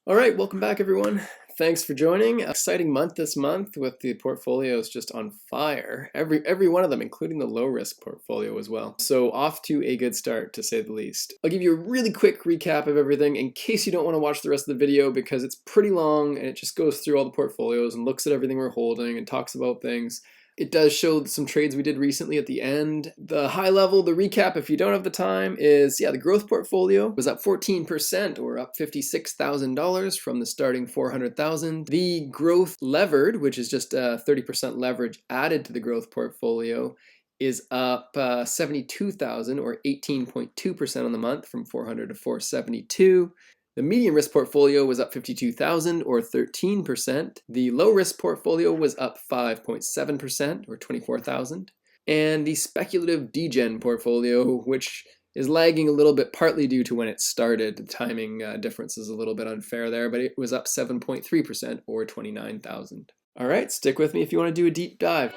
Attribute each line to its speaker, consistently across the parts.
Speaker 1: All right, welcome back everyone. Thanks for joining. Exciting month this month with the portfolios just on fire. Every one of them, including the low risk portfolio as well. So off to a good start, to say the least. I'll give you a really quick recap of everything in case you don't want to watch the rest of the video because it's pretty long and it just goes through all the portfolios and looks at everything we're holding and talks about things. It does show some trades we did recently at the end. The high level, the recap, if you don't have the time, is the growth portfolio was up 14% or up $56,000 from the starting 400,000. The growth levered, which is just 30% leverage added to the growth portfolio, is up 72,000 or 18.2% on the month from 400 to 472. The medium risk portfolio was up 52,000 or 13%. The low risk portfolio was up 5.7% or 24,000. And the speculative degen portfolio, which is lagging a little bit partly due to when it started. The timing difference is a little bit unfair there, but it was up 7.3% or 29,000. All right, stick with me if you want to do a deep dive.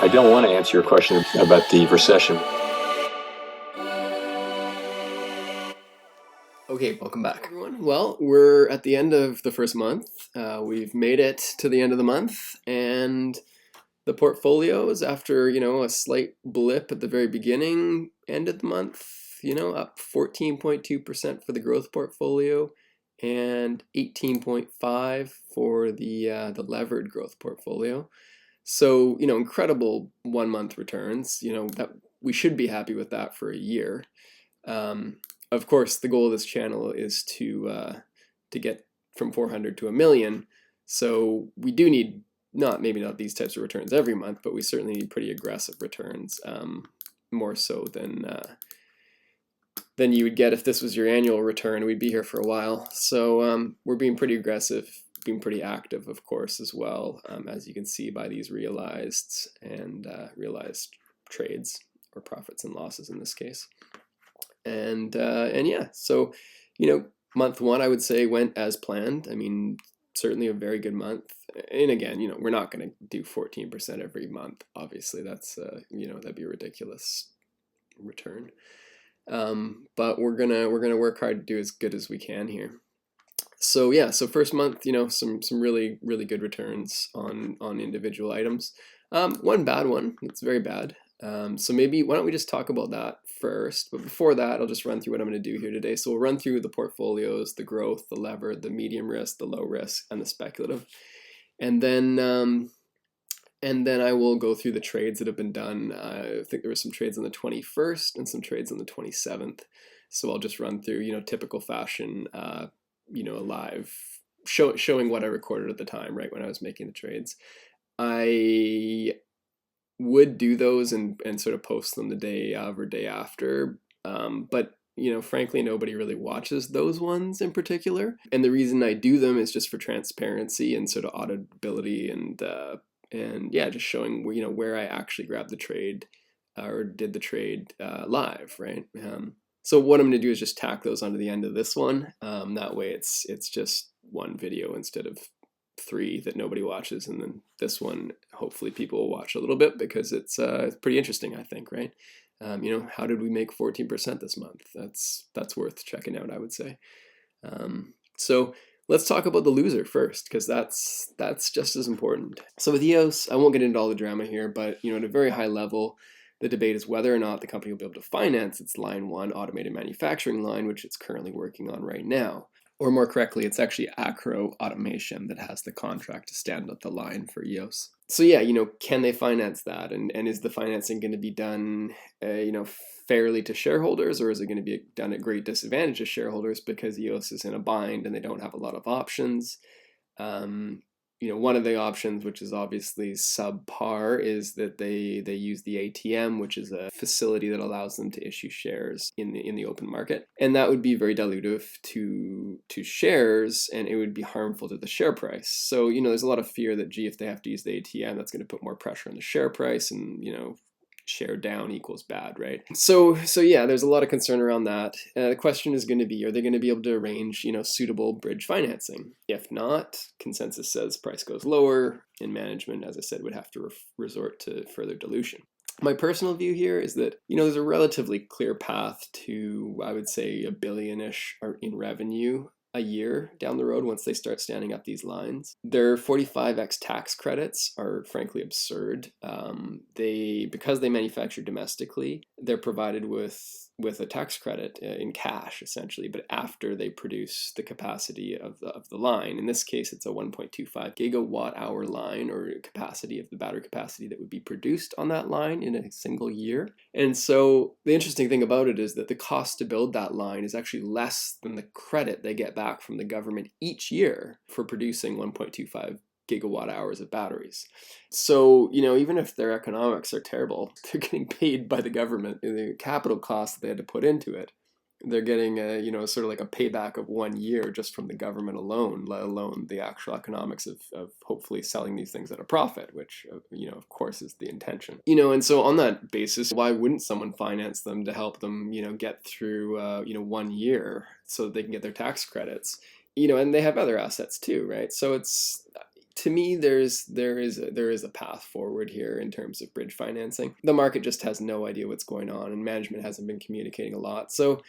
Speaker 2: I don't want to answer your question about the recession.
Speaker 1: Okay, welcome back, everyone. Well, we're at the end of the first month. We've made it to the end of the month, and the portfolios, after a slight blip at the very beginning, ended the month up 14.2% for the growth portfolio and 18.5% for the levered growth portfolio. So incredible 1 month returns. That we should be happy with that for a year. Of course, the goal of this channel is to get from 400 to 1 million. So we do need maybe not these types of returns every month, but we certainly need pretty aggressive returns, more so than you would get if this was your annual return. We'd be here for a while. So we're being pretty aggressive, being pretty active, of course, as well, as you can see by these realized and realized trades, or profits and losses in this case. And yeah, so month one, I would say, went as planned. I mean, certainly a very good month. And again, we're not going to do 14% every month. Obviously, that's that'd be a ridiculous return. But we're gonna work hard to do as good as we can here. So yeah, so first month, some really good returns on individual items. One bad one. It's very bad. So maybe why don't we just talk about that first, but before that I'll just run through what I'm going to do here today. So we'll run through the portfolios, the growth, the levered, the medium risk, the low risk, and the speculative, and then I will go through the trades that have been done. I think there were some trades on the 21st and some trades on the 27th, so I'll just run through typical fashion, a live showing what I recorded at the time, right when I was making the trades. I would do those and sort of post them the day of or day after, but frankly, nobody really watches those ones in particular, and the reason I do them is just for transparency and sort of auditability, and yeah, just showing where I actually grabbed the trade or did the trade live, right? So what I'm going to do is just tack those onto the end of this one. That way it's just one video instead of 3 that nobody watches, and then this one hopefully people will watch a little bit because it's pretty interesting, I think, right? How did we make 14% this month? That's worth checking out, I would say. So let's talk about the loser first, because that's just as important. So with EOS, I won't get into all the drama here, but at a very high level, the debate is whether or not the company will be able to finance its line 1 automated manufacturing line, which it's currently working on right now. Or more correctly, it's actually Acro Automation that has the contract to stand up the line for EOS. So yeah, can they finance that? And is the financing going to be done, fairly to shareholders, or is it going to be done at great disadvantage to shareholders because EOS is in a bind and they don't have a lot of options? One of the options, which is obviously subpar, is that they use the ATM, which is a facility that allows them to issue shares in the open market, and that would be very dilutive to shares, and it would be harmful to the share price. So there's a lot of fear that if they have to use the ATM, that's going to put more pressure on the share price, and share down equals bad, right? So yeah, there's a lot of concern around that. The question is going to be, are they going to be able to arrange, suitable bridge financing? If not, consensus says price goes lower, and management, as I said, would have to resort to further dilution. My personal view here is that, there's a relatively clear path to, I would say, $1 billion-ish in revenue a year down the road once they start standing up these lines. Their 45x tax credits are frankly absurd. Because they manufacture domestically, they're provided with a tax credit in cash essentially, but after they produce the capacity of the line. In this case, it's a 1.25 gigawatt hour line, or capacity of the battery capacity that would be produced on that line in a single year. And so the interesting thing about it is that the cost to build that line is actually less than the credit they get back from the government each year for producing 1.25 gigawatt hours of batteries. So, even if their economics are terrible, they're getting paid by the government in the capital costs that they had to put into it. They're getting sort of like a payback of 1 year just from the government alone, let alone the actual economics of hopefully selling these things at a profit, which, of course is the intention. And so on that basis, why wouldn't someone finance them to help them, get through, 1 year so that they can get their tax credits? And they have other assets too, right? So it's, to me, there is a path forward here in terms of bridge financing. The market just has no idea what's going on, and management hasn't been communicating a lot. So,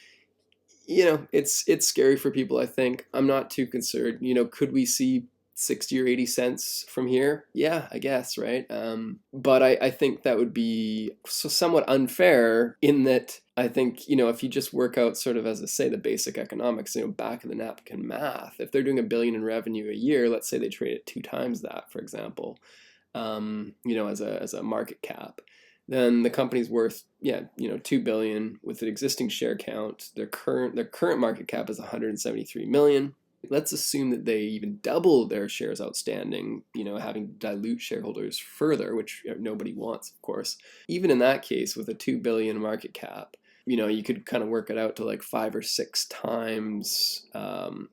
Speaker 1: it's scary for people, I think. I'm not too concerned. Could we see 60 or 80 cents from here? Yeah, I guess, right? But I think that would be somewhat unfair in that I think, if you just work out sort of, as I say, the basic economics, back of the napkin math, if they're doing $1 billion in revenue a year, let's say they trade at 2 times that, for example, as a market cap, then the company's worth, 2 billion with an existing share count. Their current market cap is 173 million. Let's assume that they even double their shares outstanding, having to dilute shareholders further, which nobody wants, of course. Even in that case, with a 2 billion market cap, you could kind of work it out to like 5 or 6 times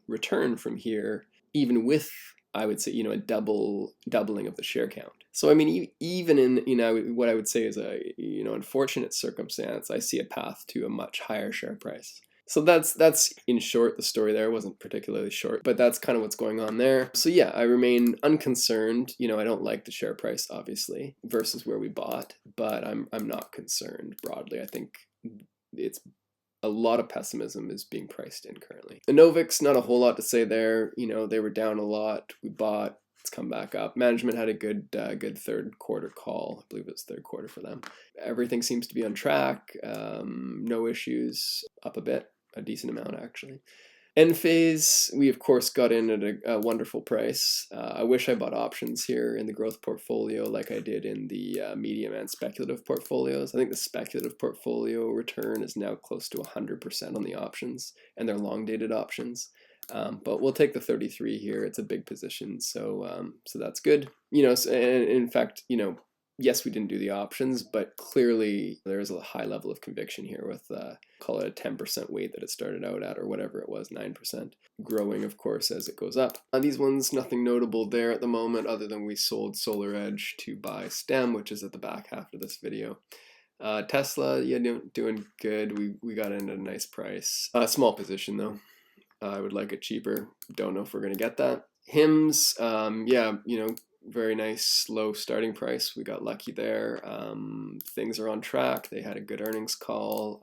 Speaker 1: return from here, even with, I would say, a doubling of the share count. So, I mean, even in, what I would say is a, unfortunate circumstance, I see a path to a much higher share price. So that's in short the story there. It wasn't particularly short, but that's kind of what's going on there. So yeah, I remain unconcerned. I don't like the share price, obviously, versus where we bought, but I'm not concerned broadly. I think it's a lot of pessimism is being priced in currently. Enovix, not a whole lot to say there. They were down a lot. We bought. It's come back up. Management had a good third quarter call. I believe it was third quarter for them. Everything seems to be on track. No issues. Up a bit, a decent amount actually. Enphase, we of course got in at a wonderful price. I wish I bought options here in the growth portfolio like I did in the medium and speculative portfolios. I think the speculative portfolio return is now close to 100% on the options, and they're long dated options. But we'll take the 33 here. It's a big position, so that's good. And in fact, yes, we didn't do the options, but clearly there is a high level of conviction here with, call it a 10% weight that it started out at, or whatever it was, 9%, growing, of course, as it goes up. These ones, nothing notable there at the moment, other than we sold SolarEdge to buy STEM, which is at the back half of this video. Tesla, yeah, doing good. We got in at a nice price. Small position, though. I would like it cheaper. Don't know if we're going to get that. HIMS, yeah, very nice low starting price. We got lucky there. Things are on track. They had a good earnings call.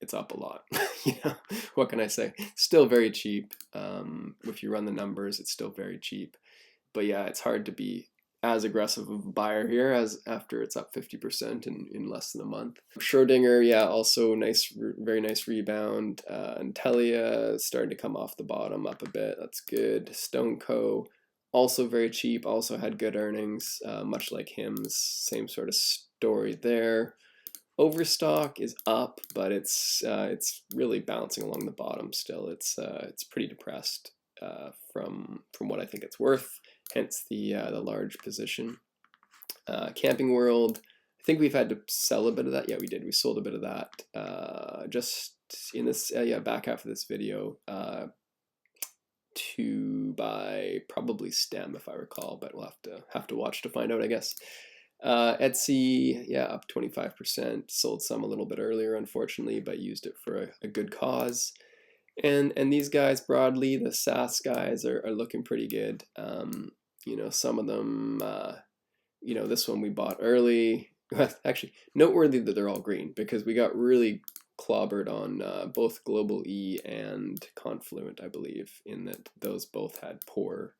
Speaker 1: It's up a lot. What can I say? Still very cheap. If you run the numbers, it's still very cheap. But yeah, it's hard to be as aggressive of a buyer here as after it's up 50% in less than a month. Schrodinger, yeah, also very nice rebound. Intelia starting to come off the bottom up a bit. That's good. StoneCo, also very cheap, also had good earnings, much like HIMS, same sort of story there. Overstock is up, but it's really bouncing along the bottom still. It's pretty depressed from what I think it's worth. Hence the large position. Camping World, I think we've had to sell a bit of that. Yeah, we did. We sold a bit of that just in this back half of this video. To buy probably STEM, if I recall, but we'll have to watch to find out, I guess. Etsy, yeah, up 25%. Sold some a little bit earlier, unfortunately, but used it for a good cause. And these guys broadly, the SaaS guys are looking pretty good. Some of them, this one we bought early. Actually, noteworthy that they're all green because we got really clobbered on both Global E and Confluent, I believe, in that those both had poor,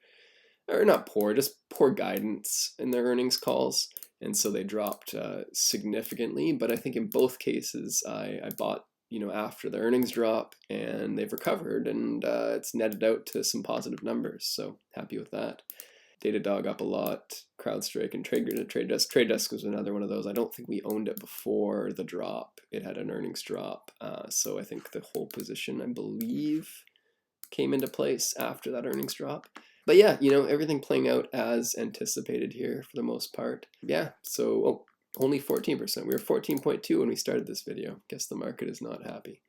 Speaker 1: or not poor, just poor guidance in their earnings calls. And so they dropped significantly. But I think in both cases, I bought, after the earnings drop, and they've recovered, and it's netted out to some positive numbers. So happy with that. Datadog up a lot, CrowdStrike and Trade Desk. Trade Desk was another one of those. I don't think we owned it before the drop. It had an earnings drop. So I think the whole position, I believe, came into place after that earnings drop. But yeah, everything playing out as anticipated here for the most part. Yeah, so only 14%. We were 14.2 when we started this video. Guess the market is not happy.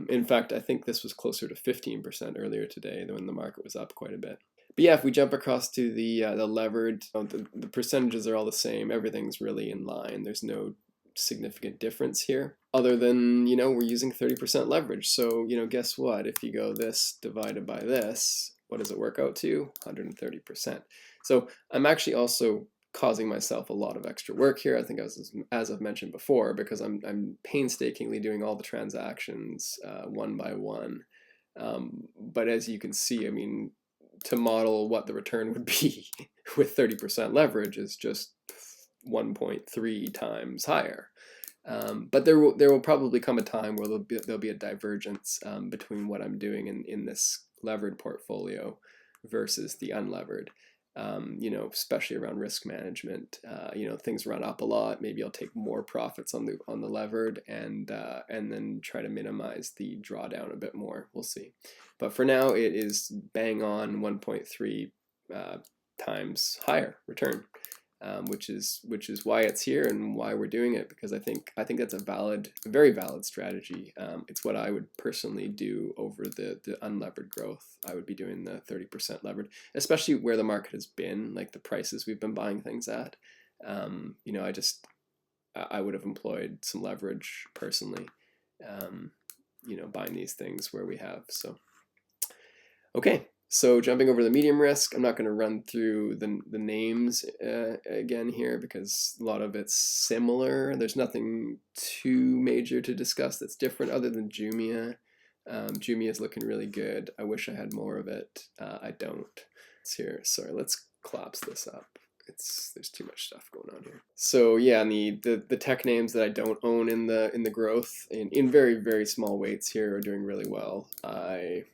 Speaker 1: In fact, I think this was closer to 15% earlier today when the market was up quite a bit. But yeah, if we jump across to the levered, the percentages are all the same. Everything's really in line. There's no significant difference here other than, we're using 30% leverage. So, guess what? If you go this divided by this, what does it work out to? 130%. So I'm actually also causing myself a lot of extra work here. I think as I've mentioned before, because I'm painstakingly doing all the transactions one by one. But as you can see, I mean, to model what the return would be with 30% leverage is just 1.3 times higher. But there will probably come a time where there'll be a divergence between what I'm doing in this levered portfolio versus the unlevered. Especially around risk management. Things run up a lot. Maybe I'll take more profits on the levered and then try to minimize the drawdown a bit more. We'll see. But for now, it is bang on 1.3 times higher return, which is why it's here and why we're doing it, because I think that's a very valid strategy. It's what I would personally do over the unlevered growth. I would be doing the 30% levered, especially where the market has been, like the prices we've been buying things at. I would have employed some leverage personally, buying these things where we have. So, okay. So jumping over the medium risk, I'm not going to run through the names again here because a lot of it's similar. There's nothing too major to discuss that's different other than Jumia. Jumia is looking really good. I wish I had more of it. I don't. It's here. Sorry, let's collapse this up. There's too much stuff going on here. So yeah, and the tech names that I don't own in the growth in very, very small weights here are doing really well. I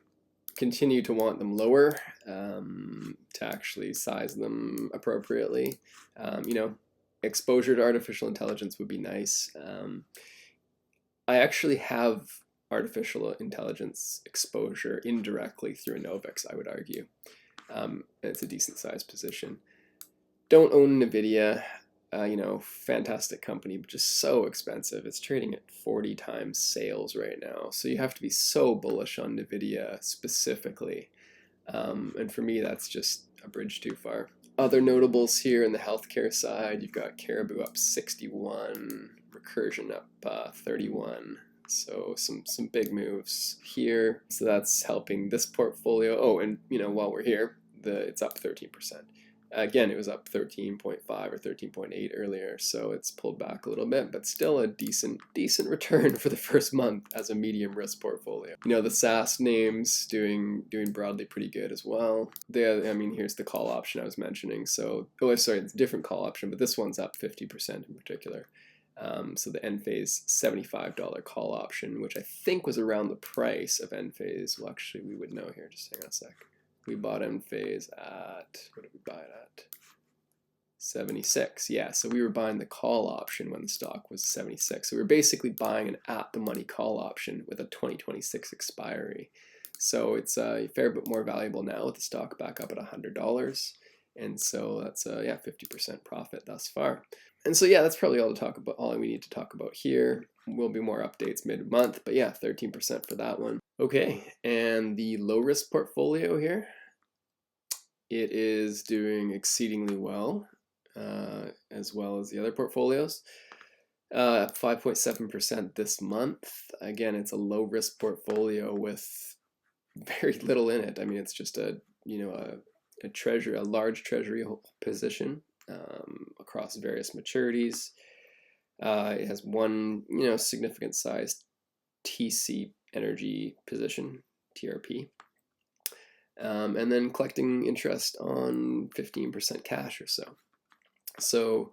Speaker 1: continue to want them lower to actually size them appropriately. Exposure to artificial intelligence would be nice. I actually have artificial intelligence exposure indirectly through Novix, I would argue. It's a decent sized position. Don't own NVIDIA. Fantastic company, but just so expensive. It's trading at 40 times sales right now. So you have to be so bullish on NVIDIA specifically. And for me, that's just a bridge too far. Other notables here in the healthcare side, you've got Caribou up 61, Recursion up 31. So some big moves here. So that's helping this portfolio. Oh, and while we're here, it's up 13%. Again, it was up 13.5 or 13.8 earlier, so it's pulled back a little bit, but still a decent return for the first month as a medium risk portfolio. The SaaS names doing broadly pretty good as well. Here's the call option I was mentioning. So, it's a different call option, but this one's up 50% in particular. So the Enphase $75 call option, which I think was around the price of Enphase. Well, actually, we would know here. Just hang on a sec. We bought Enphase at, what did we buy it at? 76. Yeah, so we were buying the call option when the stock was 76. So we were basically buying an at-the-money call option with a 2026 expiry. So it's a fair bit more valuable now with the stock back up at $100. And so that's 50% profit thus far. And so yeah, that's probably all we need to talk about here. Will be more updates mid-month, but yeah, 13% for that one. Okay, and the low risk portfolio here, it is doing exceedingly well, as well as the other portfolios. 5.7% this month. Again, it's a low risk portfolio with very little in it. I mean, it's just a large treasury position across various maturities. It has one, significant sized TC energy position, TRP. And then collecting interest on 15% cash or so. So,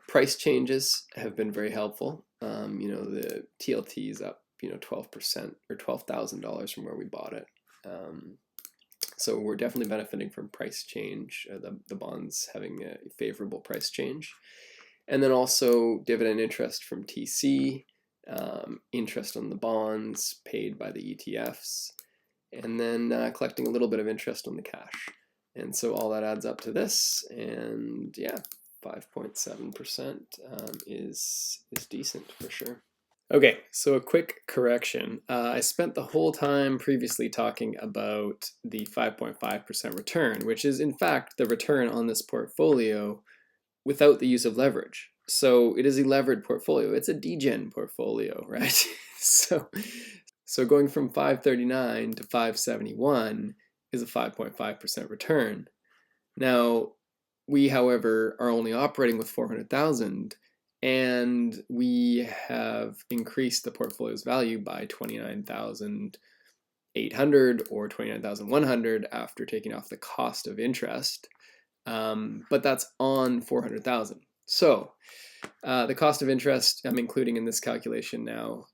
Speaker 1: price changes have been very helpful. The TLT is up, 12% or $12,000 from where we bought it. So we're definitely benefiting from price change, the bonds having a favorable price change. And then also dividend interest from TC, interest on the bonds paid by the ETFs, and then collecting a little bit of interest on the cash. And so all that adds up to this, and yeah, 5.7% is decent for sure. Okay, so a quick correction. I spent the whole time previously talking about the 5.5% return, which is in fact the return on this portfolio without the use of leverage. So it is a levered portfolio. It's a degen portfolio, right? So going from 539 to 571 is a 5.5% return. Now, we, however, are only operating with 400,000, and we have increased the portfolio's value by 29,800 or 29,100 after taking off the cost of interest. But that's on 400,000. So the cost of interest I'm including in this calculation now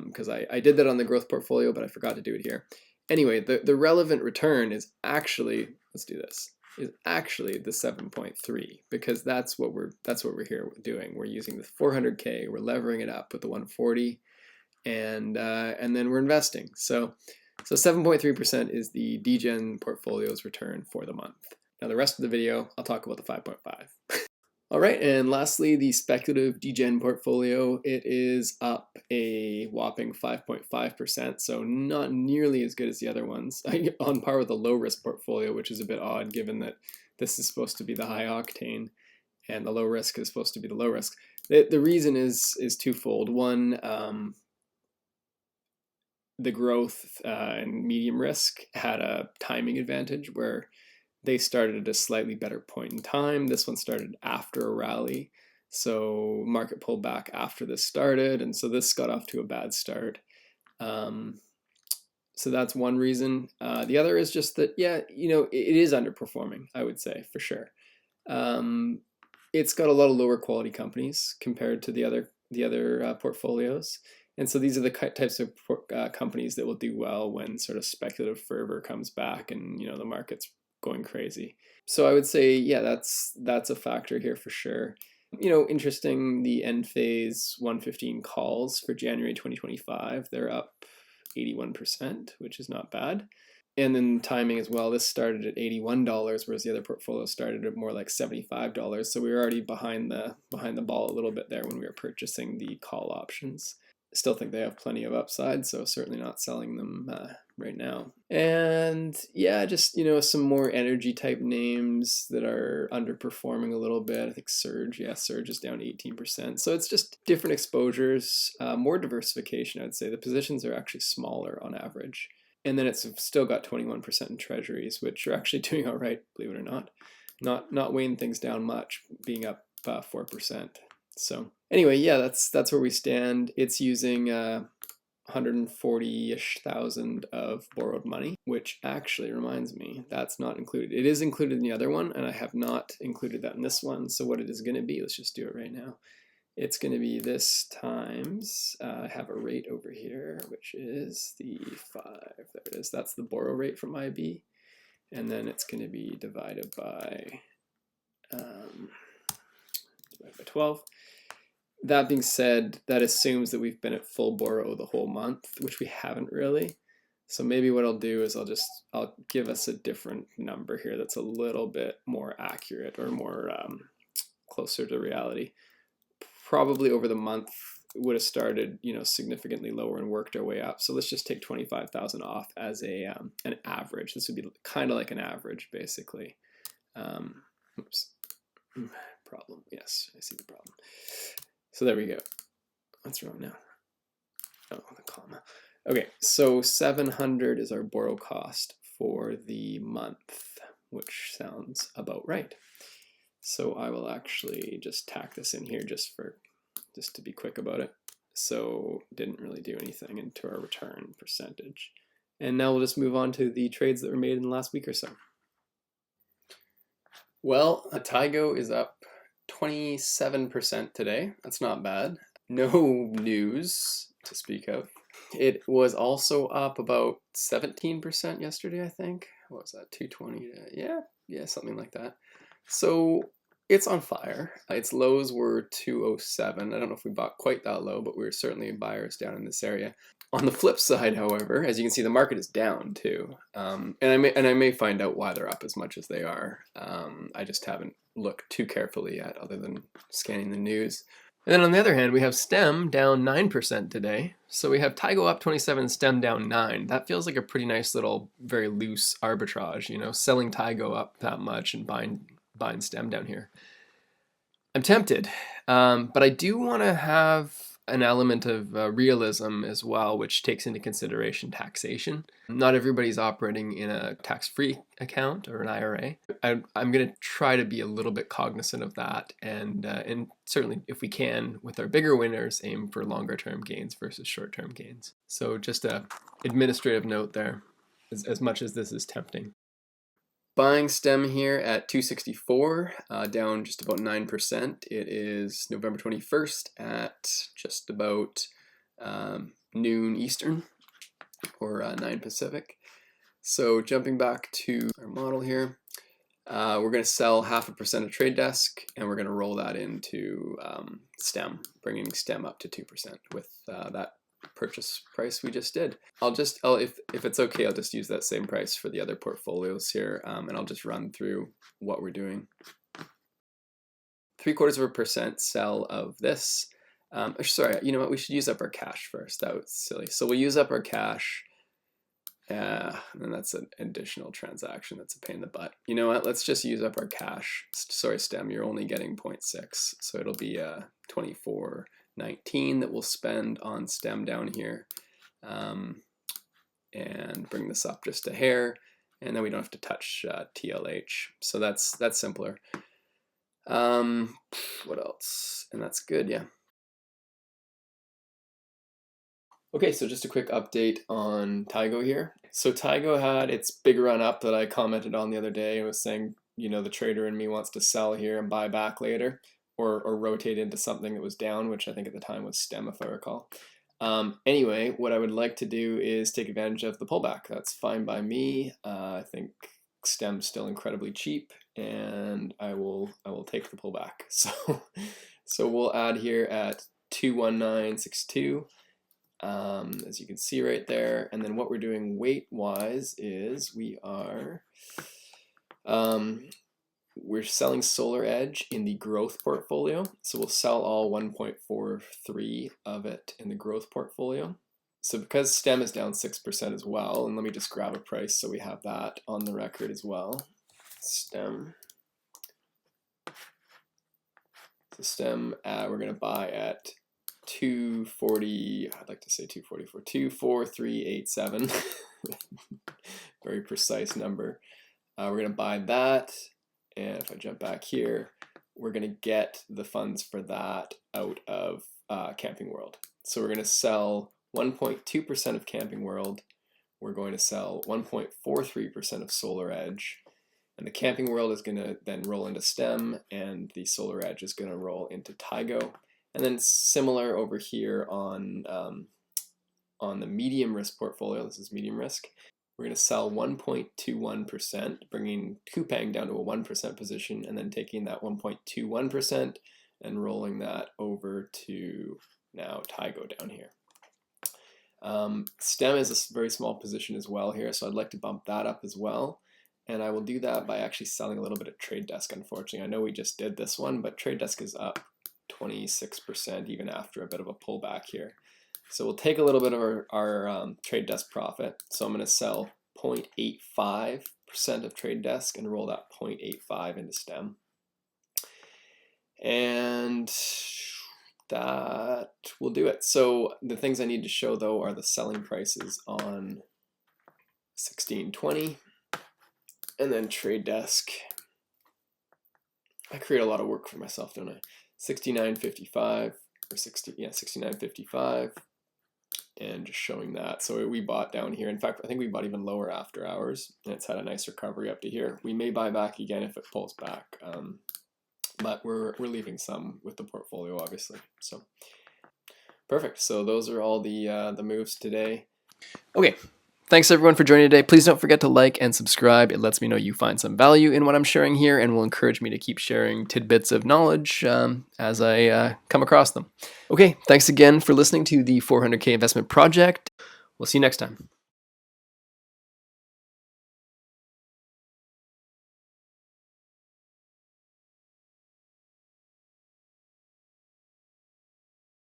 Speaker 1: because I did that on the growth portfolio, but I forgot to do it here. Anyway, the relevant return is actually, let's do this, is actually the 7.3, because that's what we're here doing. We're using the 400K, we're levering it up with the 140, and then we're investing. So 7.3% is the degen portfolio's return for the month. Now the rest of the video, I'll talk about the 5.5. All right, and lastly, the speculative degen portfolio. It is up a whopping 5.5%, so not nearly as good as the other ones. On par with the low risk portfolio, which is a bit odd given that this is supposed to be the high octane and the low risk is supposed to be the low risk. The reason is twofold. One, the growth and medium risk had a timing advantage where they started at a slightly better point in time. This one started after a rally, so market pulled back after this started, and so this got off to a bad start. So that's one reason. The other is just that, yeah, it is underperforming, I would say, for sure. It's got a lot of lower quality companies compared to the other portfolios. And so these are the types of companies that will do well when sort of speculative fervor comes back and the market's going crazy. So I would say, yeah, that's a factor here for sure. Interesting, the end phase 115 calls for January 2025, they're up 81%, which is not bad. And then timing as well, this started at $81, whereas the other portfolio started at more like $75. So we were already behind the ball a little bit there when we were purchasing the call options. Still think they have plenty of upside, so certainly not selling them right now. And yeah, just some more energy type names that are underperforming a little bit. I think Surge is down 18%. So it's just different exposures, more diversification, I'd say. The positions are actually smaller on average. And then it's still got 21% in treasuries, which are actually doing all right, believe it or not. Not weighing things down much, being up 4%. So anyway, yeah, that's where we stand. It's using 140-ish thousand of borrowed money, which actually reminds me, that's not included. It is included in the other one, and I have not included that in this one. So what it is going to be, let's just do it right now. It's going to be this times, I have a rate over here, which is the 5. There it is. That's the borrow rate from IB. And then it's going to be divided by 12. That being said, that assumes that we've been at full borrow the whole month, which we haven't really. So maybe what I'll do is I'll give us a different number here that's a little bit more accurate or more closer to reality. Probably over the month would have started, significantly lower and worked our way up. So let's just take 25,000 off as an average. This would be kind of like an average, basically. Oops. Problem. Yes, I see the problem. So there we go. What's wrong now? Oh, the comma. Okay, so 700 is our borrow cost for the month, which sounds about right. So I will actually just tack this in here just for just to be quick about it. So didn't really do anything into our return percentage. And now we'll just move on to the trades that were made in the last week or so. Well, TYGO is up 27% today. That's not bad. No news to speak of. It was also up about 17% yesterday, I think. What was that, 220 to, yeah, something like that. So it's on fire. Its lows were 207. I don't know if we bought quite that low, but we were certainly buyers down in this area. On the flip side, however, as you can see, the market is down too, and I may find out why they're up as much as they are. I just haven't looked too carefully yet, other than scanning the news. And then on the other hand, we have STEM down 9% today. So we have TYGO up 27, STEM down 9. That feels like a pretty nice little, very loose arbitrage, you know, selling TYGO up that much and buying STEM down here. I'm tempted, but I do want to have an element of realism as well, which takes into consideration taxation. Not everybody's operating in a tax-free account or an IRA. I'm going to try to be a little bit cognizant of that, and certainly, if we can, with our bigger winners, aim for longer-term gains versus short-term gains. So just a administrative note there, as much as this is tempting. Buying STEM here at 264, down just about 9%. It is November 21st at just about noon Eastern, or 9 Pacific. So jumping back to our model here, we're going to sell 0.5% of trade desk, and we're going to roll that into STEM, bringing STEM up to 2% with that purchase price we just did. If it's okay, I'll just use that same price for the other portfolios here, and I'll just run through what we're doing. 0.75% sell of this. Sorry, you know what? We should use up our cash first. That was silly. So we'll use up our cash. And that's an additional transaction. That's a pain in the butt. You know what? Let's just use up our cash. Sorry, STEM, you're only getting 0.6, so it'll be 24.19 that we'll spend on STEM down here, and bring this up just a hair, and then we don't have to touch TLH. So that's simpler. What else? And that's good, yeah. Okay, so just a quick update on TYGO here. So TYGO had its big run up that I commented on the other day. I was saying, you know, the trader in me wants to sell here and buy back later, or rotate into something that was down, which I think at the time was STEM, if I recall. Anyway, what I would like to do is take advantage of the pullback. That's fine by me. I think STEM's still incredibly cheap, and I will take the pullback. So we'll add here at 21962. As you can see right there, and then what we're doing weight wise is we're selling Solar Edge in the growth portfolio, so we'll sell all 1.43 of it in the growth portfolio. So because STEM is down 6% as well, and let me just grab a price so we have that on the record as well. STEM, we're going to buy at 240, I'd like to say 244, 24387. Very precise number. We're going to buy that, and if I jump back here, we're going to get the funds for that out of Camping World. So we're going to sell 1.2% of Camping World. We're going to sell 1.43% of Solar Edge. And the Camping World is going to then roll into STEM, and the Solar Edge is going to roll into TYGO. And then similar over here on the medium risk portfolio, this is medium risk, we're going to sell 1.21%, bringing Coupang down to a 1% position, and then taking that 1.21% and rolling that over to now TYGO down here. STEM is a very small position as well here, so I'd like to bump that up as well. And I will do that by actually selling a little bit of Trade Desk, unfortunately. I know we just did this one, but Trade Desk is up 26% even after a bit of a pullback here. So we'll take a little bit of our Trade Desk profit. So I'm going to sell 0.85% of Trade Desk and roll that 0.85 into STEM. And that will do it. So the things I need to show though are the selling prices on 1620 and then Trade Desk. I create a lot of work for myself, don't I? 69.55 or 69.55, and just showing that. So we bought down here. In fact, I think we bought even lower after hours, and it's had a nice recovery up to here. We may buy back again if it pulls back, but we're leaving some with the portfolio, obviously. So perfect. So those are all the moves today. Okay. Thanks everyone for joining today. Please don't forget to like and subscribe. It lets me know you find some value in what I'm sharing here and will encourage me to keep sharing tidbits of knowledge as I come across them. Okay, thanks again for listening to the 400K Investment Project. We'll see you next time.